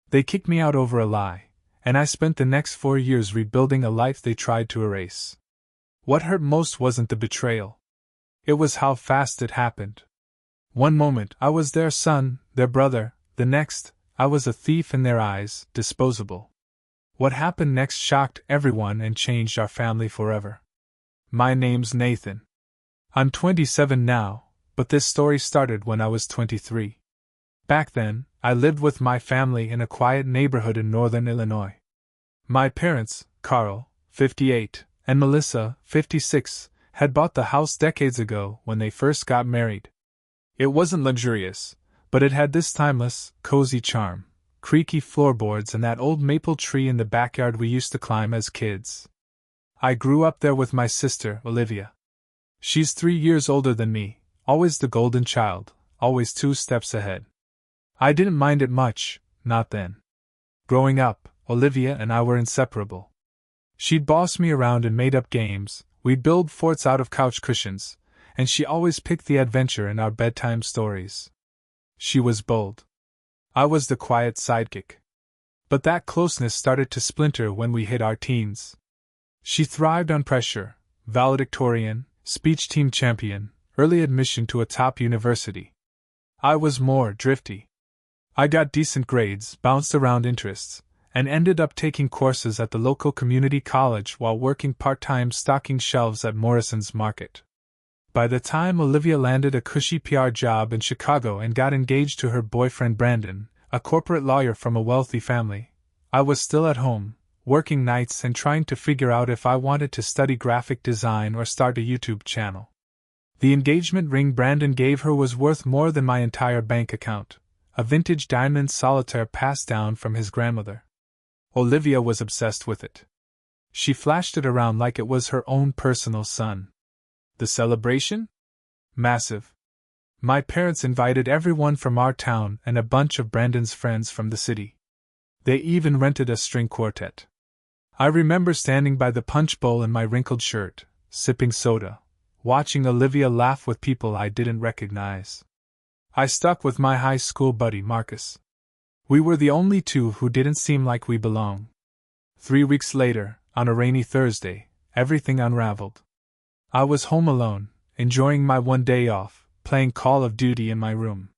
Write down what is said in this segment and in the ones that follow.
They kicked me out over a lie, and I spent the next 4 years rebuilding a life they tried to erase. What hurt most wasn't the betrayal. It was how fast it happened. One moment, I was their son, their brother; the next, I was a thief in their eyes, disposable. What happened next shocked everyone and changed our family forever. My name's Nathan. I'm 27 now, but this story started when I was 23. Back then, I lived with my family in a quiet neighborhood in northern Illinois. My parents, Carl, 58, and Melissa, 56, had bought the house decades ago when they first got married. It wasn't luxurious, but it had this timeless, cozy charm: creaky floorboards and that old maple tree in the backyard we used to climb as kids. I grew up there with my sister, Olivia. She's 3 years older than me, always the golden child, always 2 steps ahead. I didn't mind it much, not then. Growing up, Olivia and I were inseparable. She'd boss me around in made-up games, we'd build forts out of couch cushions, and she always picked the adventure in our bedtime stories. She was bold. I was the quiet sidekick. But that closeness started to splinter when we hit our teens. She thrived on pressure: valedictorian, speech team champion, early admission to a top university. I was more drifty. I got decent grades, bounced around interests, and ended up taking courses at the local community college while working part-time stocking shelves at Morrison's Market. By the time Olivia landed a cushy PR job in Chicago and got engaged to her boyfriend Brandon, a corporate lawyer from a wealthy family, I was still at home, working nights and trying to figure out if I wanted to study graphic design or start a YouTube channel. The engagement ring Brandon gave her was worth more than my entire bank account, a vintage diamond solitaire passed down from his grandmother. Olivia was obsessed with it. She flashed it around like it was her own personal son. The celebration? Massive. My parents invited everyone from our town and a bunch of Brandon's friends from the city. They even rented a string quartet. I remember standing by the punch bowl in my wrinkled shirt, sipping soda, watching Olivia laugh with people I didn't recognize. I stuck with my high school buddy Marcus. We were the only two who didn't seem like we belonged. 3 weeks later, on a rainy Thursday, everything unraveled. I was home alone, enjoying my one day off, playing Call of Duty in my room.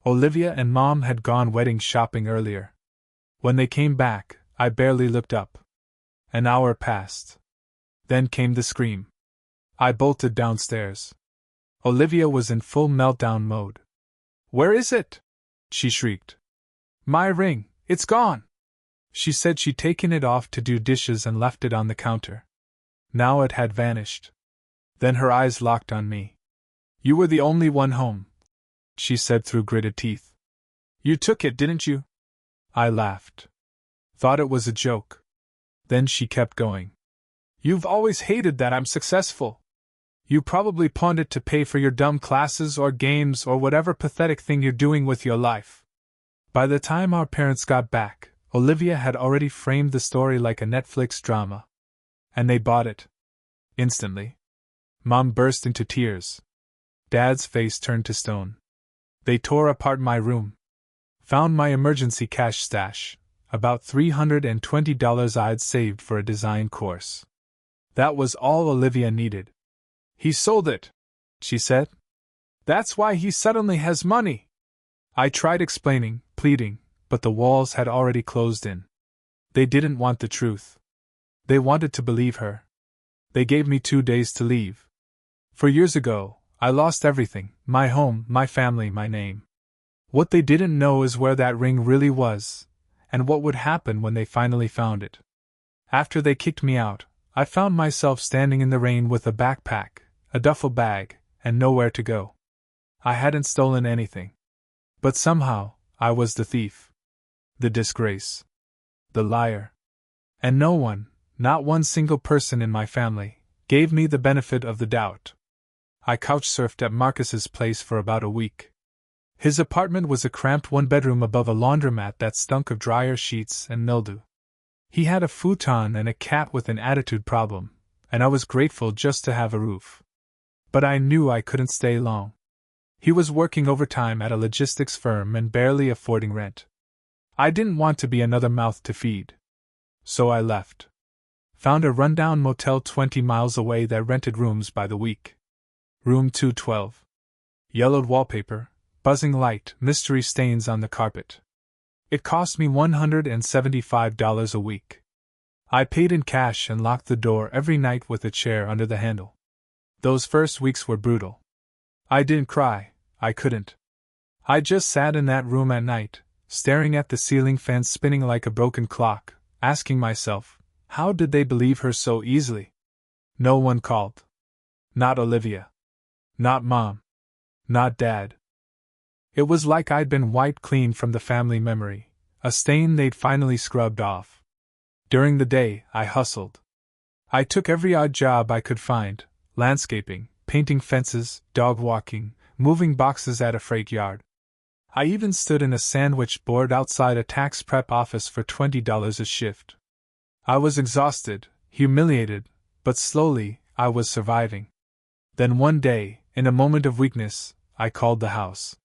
Olivia and Mom had gone wedding shopping earlier. When they came back, I barely looked up. An hour passed. Then came the scream. I bolted downstairs. Olivia was in full meltdown mode. "Where is it?" she shrieked. "My ring, it's gone!" She said she'd taken it off to do dishes and left it on the counter. Now it had vanished. Then her eyes locked on me. "You were the only one home," she said through gritted teeth. "You took it, didn't you?" I laughed. Thought it was a joke. Then she kept going. "You've always hated that I'm successful. You probably pawned it to pay for your dumb classes or games or whatever pathetic thing you're doing with your life." By the time our parents got back, Olivia had already framed the story like a Netflix drama. And they bought it. Instantly. Mom burst into tears. Dad's face turned to stone. They tore apart my room. Found my emergency cash stash, about $320 I'd saved for a design course. That was all Olivia needed. "He sold it," she said. "That's why he suddenly has money." I tried explaining, pleading, but the walls had already closed in. They didn't want the truth. They wanted to believe her. They gave me 2 days to leave. 4 years ago, I lost everything: my home, my family, my name. What they didn't know is where that ring really was, and what would happen when they finally found it. After they kicked me out, I found myself standing in the rain with a backpack, a duffel bag, and nowhere to go. I hadn't stolen anything. But somehow, I was the thief. The disgrace. The liar. And no one, not one single person in my family, gave me the benefit of the doubt. I couch-surfed at Marcus's place for about a week. His apartment was a cramped one-bedroom above a laundromat that stunk of dryer sheets and mildew. He had a futon and a cat with an attitude problem, and I was grateful just to have a roof. But I knew I couldn't stay long. He was working overtime at a logistics firm and barely affording rent. I didn't want to be another mouth to feed. So I left. Found a rundown motel 20 miles away that rented rooms by the week. Room 212. Yellowed wallpaper, buzzing light, mystery stains on the carpet. It cost me $175 a week. I paid in cash and locked the door every night with a chair under the handle. Those first weeks were brutal. I didn't cry, I couldn't. I just sat in that room at night, staring at the ceiling fan spinning like a broken clock, asking myself, how did they believe her so easily? No one called. Not Olivia. Not Mom. Not Dad. It was like I'd been wiped clean from the family memory, a stain they'd finally scrubbed off. During the day, I hustled. I took every odd job I could find: landscaping, painting fences, dog walking, moving boxes at a freight yard. I even stood in a sandwich board outside a tax prep office for $20 a shift. I was exhausted, humiliated, but slowly, I was surviving. Then one day, in a moment of weakness, I called the house.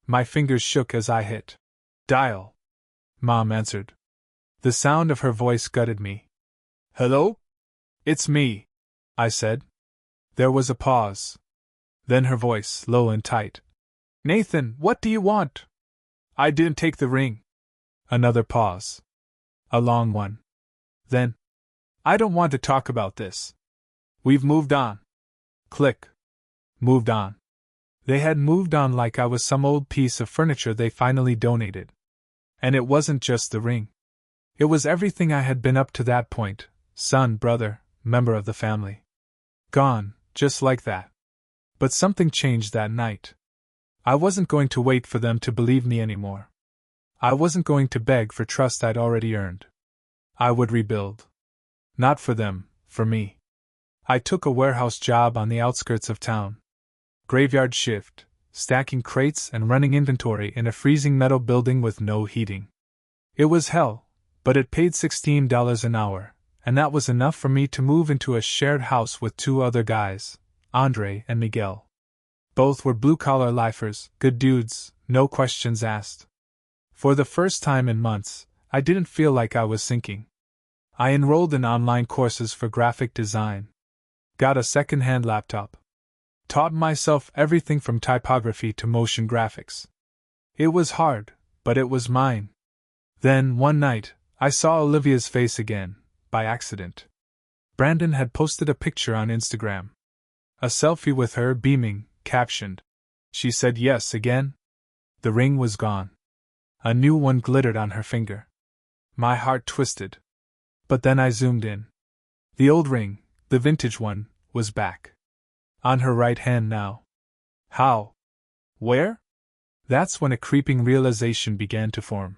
My fingers shook as I hit dial. Mom answered. The sound of her voice gutted me. Hello? It's me, I said. There was a pause. Then her voice, low and tight. Nathan, what do you want? I didn't take the ring. Another pause. A long one. Then, I don't want to talk about this. We've moved on. Click. Moved on. They had moved on like I was some old piece of furniture they finally donated. And it wasn't just the ring. It was everything I had been up to that point: son, brother, member of the family. Gone, just like that. But something changed that night. I wasn't going to wait for them to believe me anymore. I wasn't going to beg for trust I'd already earned. I would rebuild. Not for them, for me. I took a warehouse job on the outskirts of town. Graveyard shift, stacking crates and running inventory in a freezing metal building with no heating. It was hell, but it paid $16 an hour, and that was enough for me to move into a shared house with two other guys, Andre and Miguel. Both were blue-collar lifers, good dudes, no questions asked. For the first time in months, I didn't feel like I was sinking. I enrolled in online courses for graphic design. Got a second-hand laptop. Taught myself everything from typography to motion graphics. It was hard, but it was mine. Then, one night, I saw Olivia's face again, by accident. Brandon had posted a picture on Instagram. A selfie with her beaming, captioned, "She said yes again?" The ring was gone. A new one glittered on her finger. My heart twisted. But then I zoomed in. The old ring, the vintage one, was back. On her right hand now. How? Where? That's when a creeping realization began to form.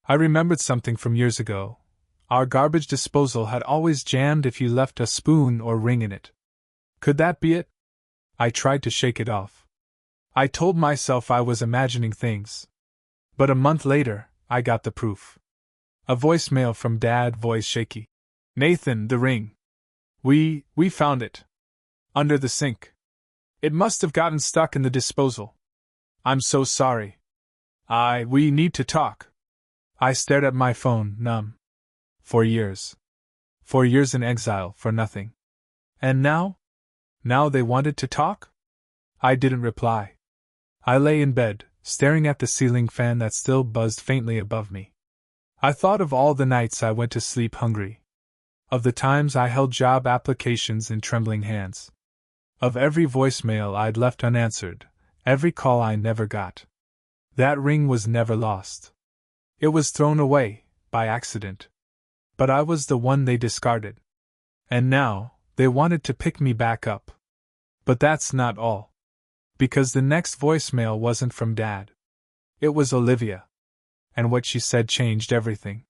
I remembered something from years ago. Our garbage disposal had always jammed if you left a spoon or ring in it. Could that be it? I tried to shake it off. I told myself I was imagining things. But a month later, I got the proof. A voicemail from Dad, voice shaky. Nathan, the ring. We found it. Under the sink. It must have gotten stuck in the disposal. I'm so sorry. We need to talk. I stared at my phone, numb. 4 years. 4 years in exile for nothing. And now? Now they wanted to talk? I didn't reply. I lay in bed, staring at the ceiling fan that still buzzed faintly above me. I thought of all the nights I went to sleep hungry. Of the times I held job applications in trembling hands. Of every voicemail I'd left unanswered, every call I never got. That ring was never lost. It was thrown away, by accident. But I was the one they discarded. And now, they wanted to pick me back up. But that's not all. Because the next voicemail wasn't from Dad. It was Olivia. And what she said changed everything.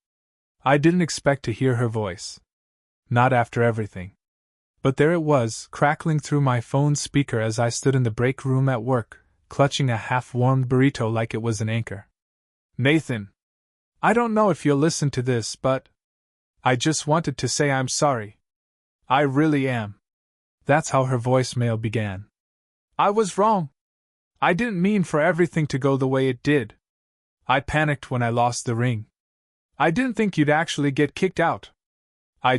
I didn't expect to hear her voice. Not after everything. But there it was, crackling through my phone speaker as I stood in the break room at work, clutching a half-warmed burrito like it was an anchor. Nathan, I don't know if you'll listen to this, but I just wanted to say I'm sorry. I really am. That's how her voicemail began. I was wrong. I didn't mean for everything to go the way it did. I panicked when I lost the ring. I didn't think you'd actually get kicked out. I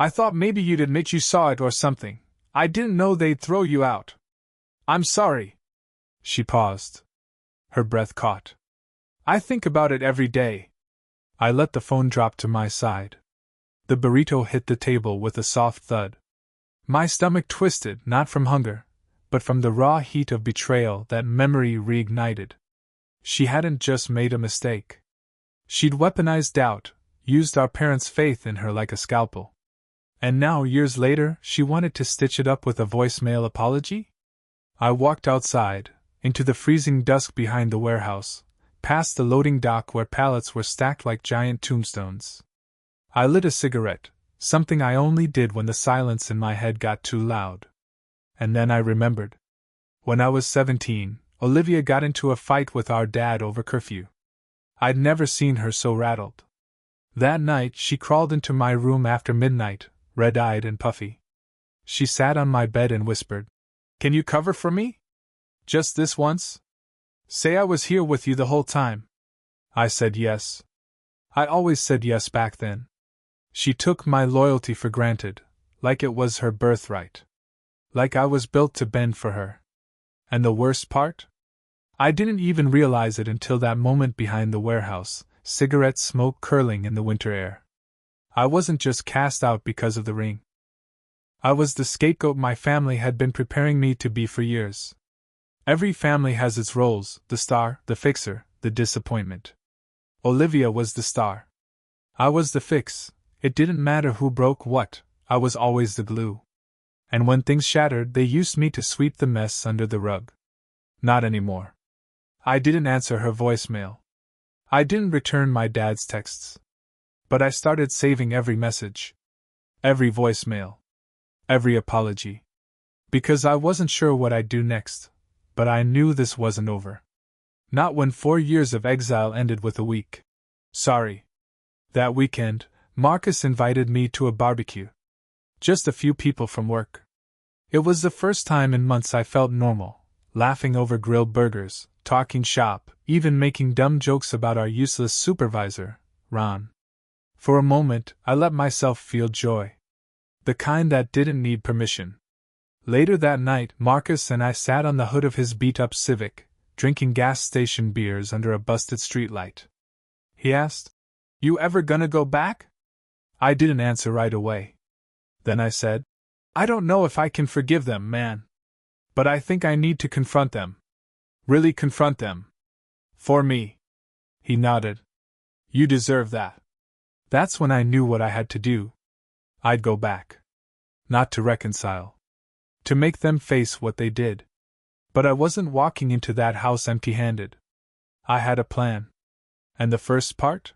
thought maybe you'd admit you saw it or something. I didn't know they'd throw you out. I'm sorry. She paused. Her breath caught. I think about it every day. I let the phone drop to my side. The burrito hit the table with a soft thud. My stomach twisted, not from hunger, but from the raw heat of betrayal that memory reignited. She hadn't just made a mistake. She'd weaponized doubt, used our parents' faith in her like a scalpel. And now, years later, she wanted to stitch it up with a voicemail apology? I walked outside, into the freezing dusk behind the warehouse, past the loading dock where pallets were stacked like giant tombstones. I lit a cigarette, something I only did when the silence in my head got too loud. And then I remembered. When I was 17, Olivia got into a fight with our dad over curfew. I'd never seen her so rattled. That night she crawled into my room after midnight, red-eyed and puffy. She sat on my bed and whispered, "Can you cover for me? Just this once? Say I was here with you the whole time." I said yes. I always said yes back then. She took my loyalty for granted, like it was her birthright. Like I was built to bend for her. And the worst part? I didn't even realize it until that moment behind the warehouse, cigarette smoke curling in the winter air. I wasn't just cast out because of the ring. I was the scapegoat my family had been preparing me to be for years. Every family has its roles: the star, the fixer, the disappointment. Olivia was the star. I was the fix. It didn't matter who broke what, I was always the glue. And when things shattered, they used me to sweep the mess under the rug. Not anymore. I didn't answer her voicemail. I didn't return my dad's texts. But I started saving every message. Every voicemail. Every apology. Because I wasn't sure what I'd do next, but I knew this wasn't over. Not when 4 years of exile ended with a week. Sorry. That weekend, Marcus invited me to a barbecue. Just a few people from work. It was the first time in months I felt normal, laughing over grilled burgers, talking shop, even making dumb jokes about our useless supervisor, Ron. For a moment, I let myself feel joy. The kind that didn't need permission. Later that night, Marcus and I sat on the hood of his beat-up Civic, drinking gas station beers under a busted streetlight. He asked, "You ever gonna go back?" I didn't answer right away. Then I said, "I don't know if I can forgive them, man. But I think I need to confront them. Really confront them. For me." He nodded. "You deserve that." That's when I knew what I had to do. I'd go back. Not to reconcile. To make them face what they did. But I wasn't walking into that house empty-handed. I had a plan. And the first part?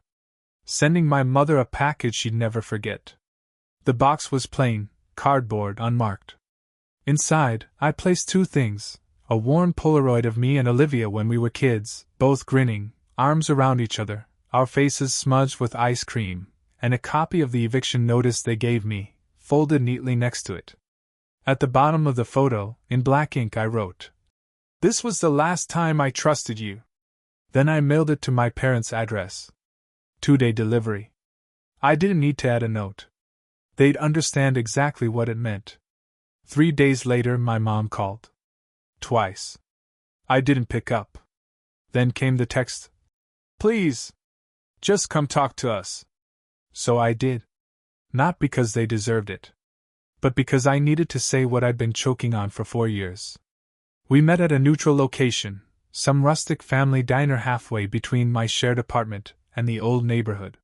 Sending my mother a package she'd never forget. The box was plain, cardboard, unmarked. Inside, I placed 2 things: a worn Polaroid of me and Olivia when we were kids, both grinning, arms around each other, our faces smudged with ice cream, and a copy of the eviction notice they gave me, folded neatly next to it. At the bottom of the photo, in black ink, I wrote, "This was the last time I trusted you." Then I mailed it to my parents' address. 2-day delivery. I didn't need to add a note. They'd understand exactly what it meant. 3 days later, my mom called. Twice. I didn't pick up. Then came the text, "Please, just come talk to us." So I did. Not because they deserved it, but because I needed to say what I'd been choking on for 4 years. We met at a neutral location, some rustic family diner halfway between my shared apartment and the old neighborhood.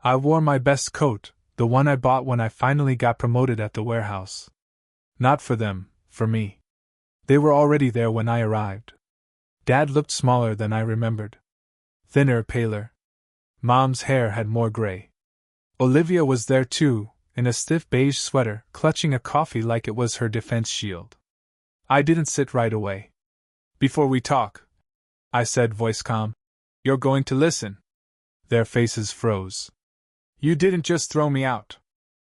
I wore my best coat, the one I bought when I finally got promoted at the warehouse. Not for them, for me. They were already there when I arrived. Dad looked smaller than I remembered. Thinner, paler. Mom's hair had more gray. Olivia was there too, in a stiff beige sweater, clutching a coffee like it was her defense shield. I didn't sit right away. "Before we talk," I said, voice calm, "you're going to listen." Their faces froze. "You didn't just throw me out.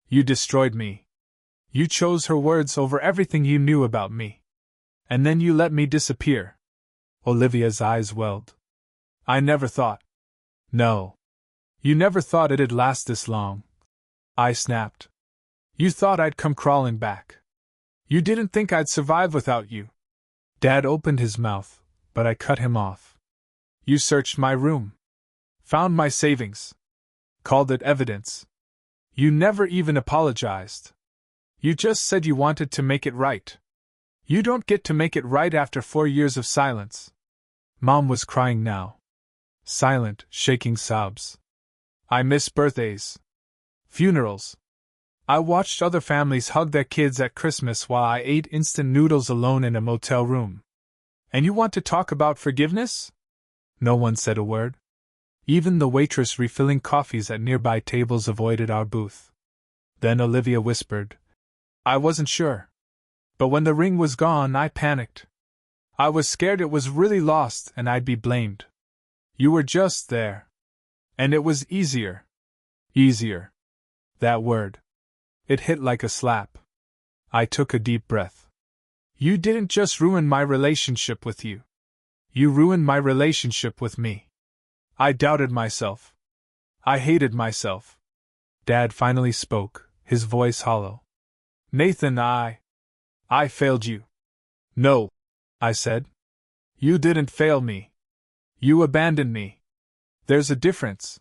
You destroyed me. You chose her words over everything you knew about me. And then you let me disappear." Olivia's eyes welled. I never thought. No. You never thought it'd last this long. I snapped. You thought I'd come crawling back. You didn't think I'd survive without you. Dad opened his mouth, but I cut him off. You searched my room. Found my savings. Called it evidence. You never even apologized. You just said you wanted to make it right. You don't get to make it right after 4 years of silence. Mom was crying now. Silent, shaking sobs. I miss birthdays. Funerals. I watched other families hug their kids at Christmas while I ate instant noodles alone in a motel room. And you want to talk about forgiveness? No one said a word. Even the waitress refilling coffees at nearby tables avoided our booth. Then Olivia whispered, I wasn't sure. But when the ring was gone, I panicked. I was scared it was really lost and I'd be blamed. You were just there. And it was easier. Easier. That word. It hit like a slap. I took a deep breath. You didn't just ruin my relationship with you. You ruined my relationship with me. I doubted myself. I hated myself. Dad finally spoke, his voice hollow. Nathan, I failed you. No, I said. You didn't fail me. You abandoned me. There's a difference.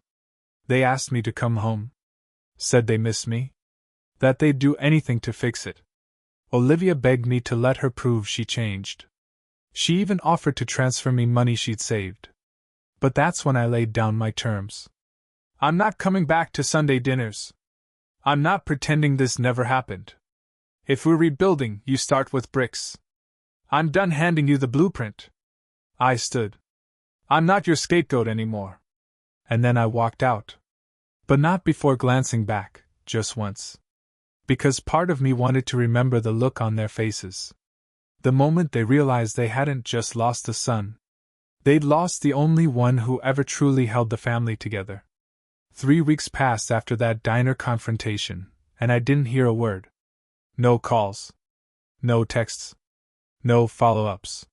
They asked me to come home. Said they miss me. That they'd do anything to fix it. Olivia begged me to let her prove she changed. She even offered to transfer me money she'd saved. But that's when I laid down my terms. I'm not coming back to Sunday dinners. I'm not pretending this never happened. If we're rebuilding, you start with bricks. I'm done handing you the blueprint. I stood. I'm not your scapegoat anymore. And then I walked out. But not before glancing back, just once. Because part of me wanted to remember the look on their faces. The moment they realized they hadn't just lost a son. They'd lost the only one who ever truly held the family together. 3 weeks passed after that diner confrontation, and I didn't hear a word. No calls. No texts. No follow-ups.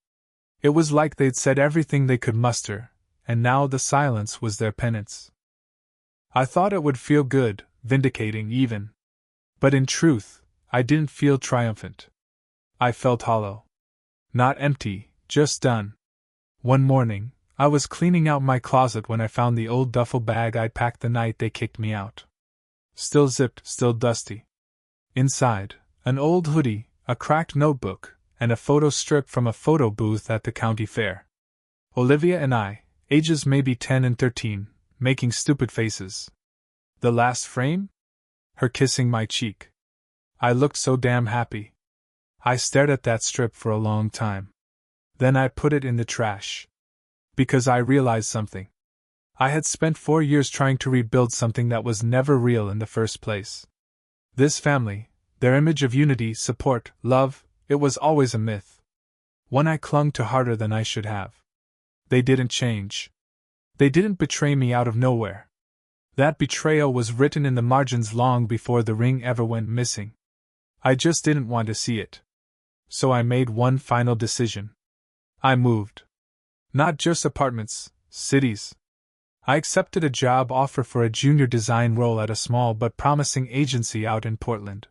It was like they'd said everything they could muster, and now the silence was their penance. I thought it would feel good, vindicating even. But in truth, I didn't feel triumphant. I felt hollow. Not empty, just done. One morning, I was cleaning out my closet when I found the old duffel bag I'd packed the night they kicked me out. Still zipped, still dusty. Inside, an old hoodie, a cracked notebook, and a photo strip from a photo booth at the county fair. Olivia and I, ages maybe 10 and 13, making stupid faces. The last frame? Her kissing my cheek. I looked so damn happy. I stared at that strip for a long time. Then I put it in the trash. Because I realized something. I had spent 4 years trying to rebuild something that was never real in the first place. This family, their image of unity, support, love, it was always a myth. One I clung to harder than I should have. They didn't change. They didn't betray me out of nowhere. That betrayal was written in the margins long before the ring ever went missing. I just didn't want to see it. So I made one final decision. I moved. Not just apartments, cities. I accepted a job offer for a junior design role at a small but promising agency out in Portland.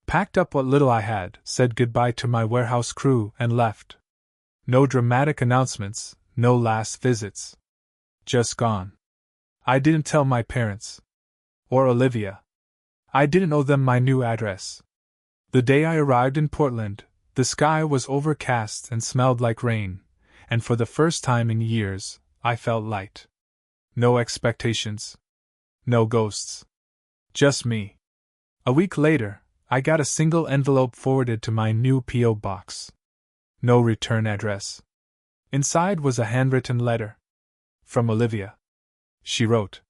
Packed up what little I had, said goodbye to my warehouse crew, and left. No dramatic announcements, no last visits. Just gone. I didn't tell my parents. Or Olivia. I didn't owe them my new address. The day I arrived in Portland, the sky was overcast and smelled like rain, and for the first time in years, I felt light. No expectations. No ghosts. Just me. A week later, I got a single envelope forwarded to my new P.O. box. No return address. Inside was a handwritten letter. From Olivia. She wrote,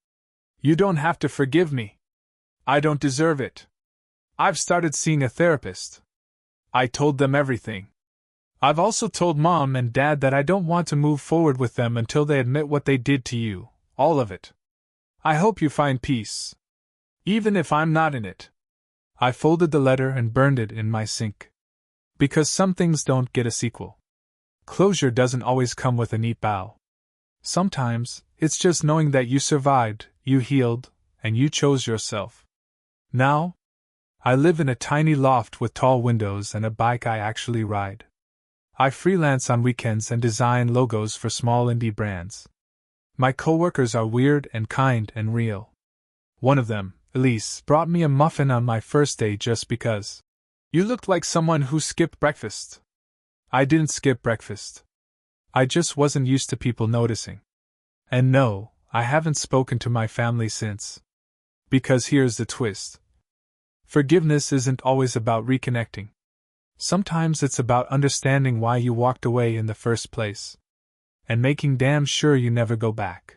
"You don't have to forgive me. I don't deserve it. I've started seeing a therapist. I told them everything. I've also told Mom and Dad that I don't want to move forward with them until they admit what they did to you, all of it. I hope you find peace. Even if I'm not in it." I folded the letter and burned it in my sink. Because some things don't get a sequel. Closure doesn't always come with a neat bow. Sometimes, it's just knowing that you survived, you healed, and you chose yourself. Now, I live in a tiny loft with tall windows and a bike I actually ride. I freelance on weekends and design logos for small indie brands. My coworkers are weird and kind and real. One of them, Elise, brought me a muffin on my first day just because. You looked like someone who skipped breakfast. I didn't skip breakfast. I just wasn't used to people noticing. And no, I haven't spoken to my family since. Because here's the twist. Forgiveness isn't always about reconnecting. Sometimes it's about understanding why you walked away in the first place. And making damn sure you never go back.